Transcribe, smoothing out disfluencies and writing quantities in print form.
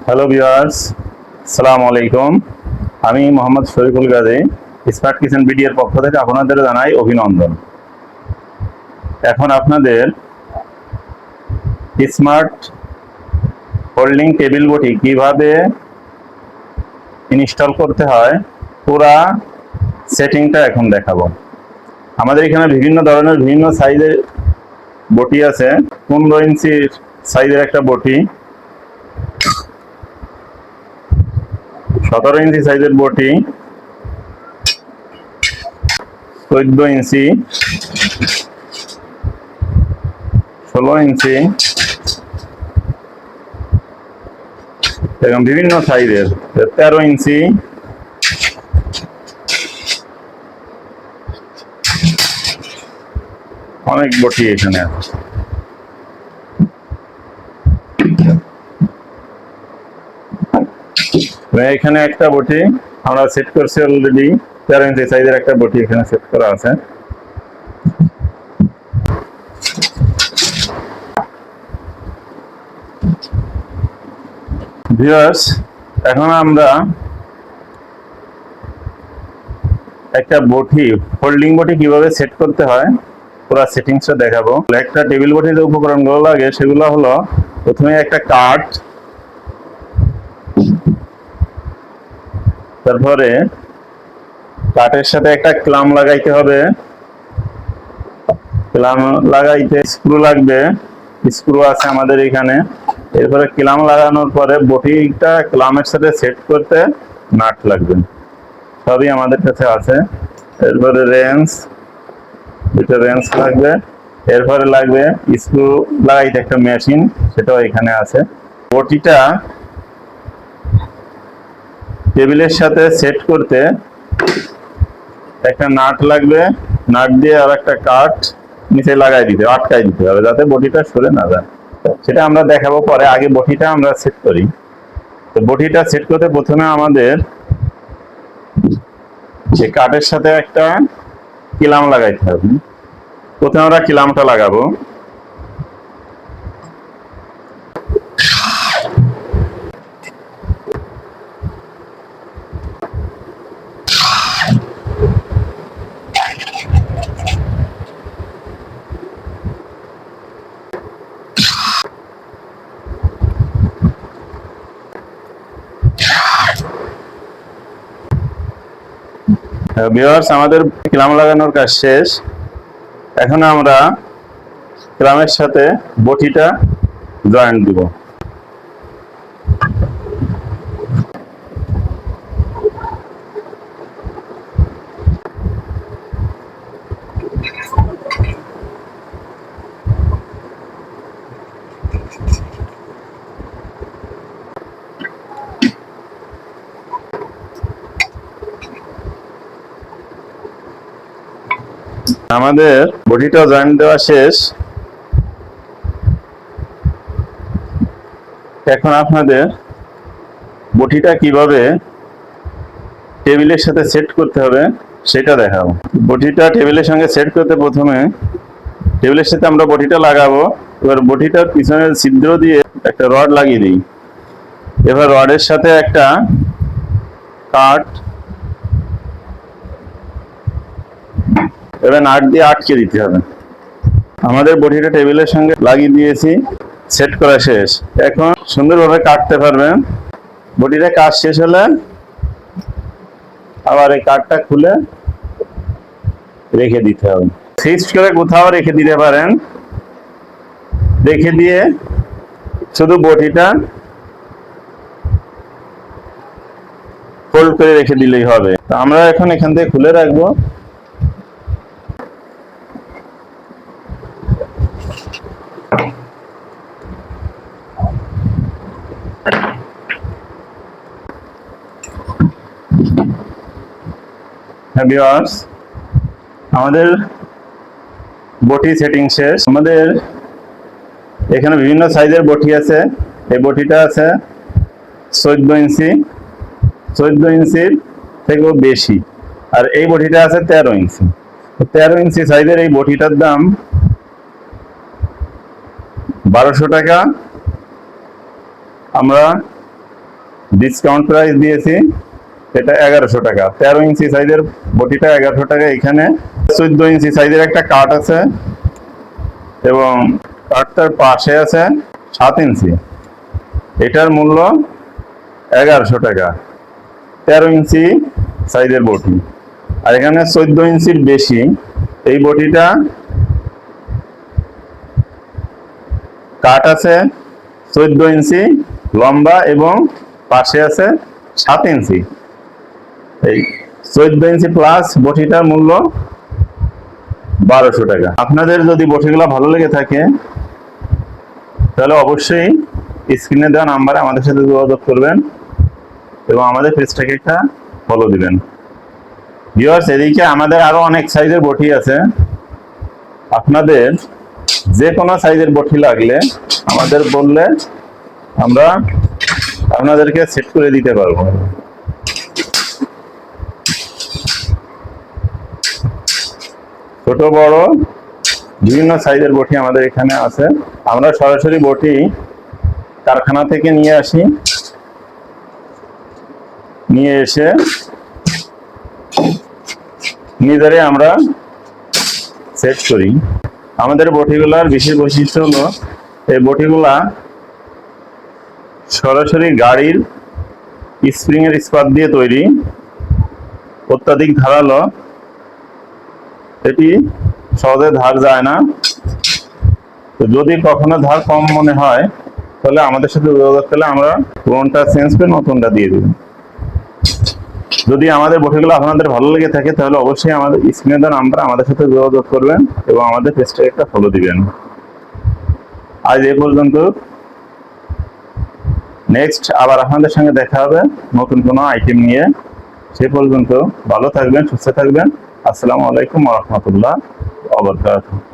Hello viewers, আসসালামু আলাইকুম। আমি Mohammad Shariful Gazi, smart kitchen BD এর পক্ষ থেকে আপনাদের জানাই অভিনন্দন। এখন আপনাদের স্মার্ট হোল্ডিং টেবিল বটি কিভাবে ইনস্টল করতে হয় পুরা সেটিংটা এখন দেখাবো। আমাদের এখানে বিভিন্ন ধরনের বিভিন্ন সাইজের বটি আছে। 15 ইঞ্চি সাইজের একটা বটি, 17 ইঞ্চি সাইজের বটি, 14 ইঞ্চি, 16 ইঞ্চি এবং বিভিন্ন সাইজের 13 ইঞ্চি, অনেক বটি এখানে আছে। এখানে একটা বটি আমরা সেট করছি অলরেডি, 13 ইঞ্চি সাইজের একটা বটি এখানে সেট করা আছে। ভিউয়ার্স, এখন আমরা একটা বটি হোল্ডিং বটি কিভাবে সেট করতে হয় পুরো সেটিংসটা দেখাবো। একটা টেবিল বটির যে উপকরণগুলো লাগে সেগুলো হলো, প্রথমে একটা কাঠ, তারপরে কাঠের সাথে একটা ক্লাম লাগাইতে হবে, ক্লাম লাগাইতে স্ক্রু লাগবে, স্ক্রু আছে আমাদের এখানে। এরপরে ক্লাম লাগানোর পরে বটিটা ক্লামের সাথে সেট করতে নাট লাগবে, সবই আমাদের কাছে আছে। এরপরে রেঞ্জ, দুটো রেঞ্জ লাগবে। এরপরে লাগবে স্ক্রু লাগাইতে একটা মেশিন, সেটাও এখানে আছে। বটিটা টেবিলের সাথে সেট করতে একটা নাট লাগবে, নাট দিয়ে আর একটা কাঠ নিচে লাগাই দিতে, আটকাই দিতে হবে যাতে বটিটা সরে না যায়। সেটা আমরা দেখাবো পরে, আগে বটিটা আমরা সেট করি। তো বটিটা সেট করতে প্রথমে আমাদের যে কাঠের সাথে একটা কিলাম লাগাইতে হবে। প্রথমে আমরা কিলামটা লাগাবো। ভিউয়ার্স, আমাদের ক্লাম লাগানোর কাজ শেষ। এখন আমরা ক্লামের সাথে বটিটা জয়েন্ট দিব। আমাদের বটিটা জয়েন্ট দেওয়া শেষ। এখন আপনাদের বটিটা কিভাবে টেবিলের সাথে সেট করতে হবে সেটা দেখাবো। বটিটা টেবিলের সঙ্গে সেট করতে প্রথমে টেবিলের সাথে আমরা বটিটা লাগাবো। এবার বটিটার পিছনে ছিদ্র দিয়ে একটা রড লাগিয়ে দিই। এবার রডের সাথে একটা কাঠ এবার নাট দিয়ে আটকে দিতে হবে। আমাদের বটিটা টেবিলের সঙ্গে লাগিয়ে দিয়েছি, সেট করা শেষ। এখন সুন্দরভাবে কাটতে পারবেন। বটিটা কাজ শেষ হলে আবার এই কাঠটা খুলে রেখে দিতে হবে। ফিক্সড করে কোথাও রেখে দিতে পারেন, রেখে দিয়ে শুধু বটিটা ফোল্ড করে রেখে দিলেই হবে। আমরা এখন এখান থেকে খুলে রাখবো। ভিউয়ার্স, আমাদের বটি সেটিং শেষ। আমাদের এখানে বিভিন্ন সাইজের বটি আছে। এই বটিটা আছে 14 ইঞ্চি, 14 ইঞ্চির থেকেও বেশি। আর এই বটিটা আছে 13 ইঞ্চি। 13 ইঞ্চি সাইজের এই বটিটার দাম 1200 টাকা আমরা ডিসকাউন্ট প্রাইস দিয়েছি, এটা 1100 টাকা। 13 ইঞ্চি সাইজের বটিটা 1100 টাকা। এখানে 14 ইঞ্চি সাইজের একটা কাঠ আছে এবং কাঠটার পাশে আছে 7 ইঞ্চি, এটার মূল্য 1100 টাকা। 13 ইঞ্চি সাইজের বটি। আর এখানে 14 ইঞ্চির বেশি এই বটিটা কাঠ আছে 14 ইঞ্চি লম্বা এবং পাশে আছে 7 ইঞ্চি। এই 14 ইঞ্চি প্লাস বটিটার মূল্য 1200 টাকা। আপনাদের যদি বটিগুলো ভালো লেগে থাকে তাহলে অবশ্যই স্ক্রিনে দেওয়া নাম্বারে আমাদের সাথে যোগাযোগ করবেন এবং আমাদের পেজটাকে একটা ফলো দিবেন। ভিউয়ার্স, এদিকে আমাদের আরো অনেক সাইজের বটি আছে। আপনাদের যে কোনো সাইজের বটি লাগলে আমাদের বললে আমরা আপনাদেরকে সেট করে দিতে পারবো। ছোট বড় বিভিন্ন সাইজের বটি আমাদের এখানে আছে। আমরা সরাসরি বটি কারখানা থেকে নিয়ে আসি, নিয়ে এসে নিজেরাই আমরা সেট করি। আমাদের বটিগুলার বিশেষ বৈশিষ্ট্য হলো এই বটিগুলা সরাসরি গাড়ির স্প্রিং এর ইস্পাত দিয়ে তৈরি, অত্যাধিক ধারালো, এটি সহজে ধার যায় না। তো যদি কখনো ধার কম মনে হয় তাহলে আমাদের সাথে যোগাযোগ করলে আমরা পুরোনটা চেঞ্জ করে নতুনটা দিয়ে দেব। যদি আমাদের বটিগুলো আপনাদের ভালো লেগে থাকে তাহলে অবশ্যই আমাদের স্ক্রিনে দেওয়া নাম্বার আমাদের সাথে যোগাযোগ করবেন এবং আমাদের পেজটাকে একটা ফলো দিবেন। আজ এই পর্যন্ত। নেক্সট আবার আপনাদের সঙ্গে দেখা হবে নতুন কোনো আইটেম নিয়ে। সে পর্যন্ত ভালো থাকবেন, সুস্থ থাকবেন। আসসালামু আলাইকুম ওয়া রাহমাতুল্লাহি ওয়া বারাকাতুহু।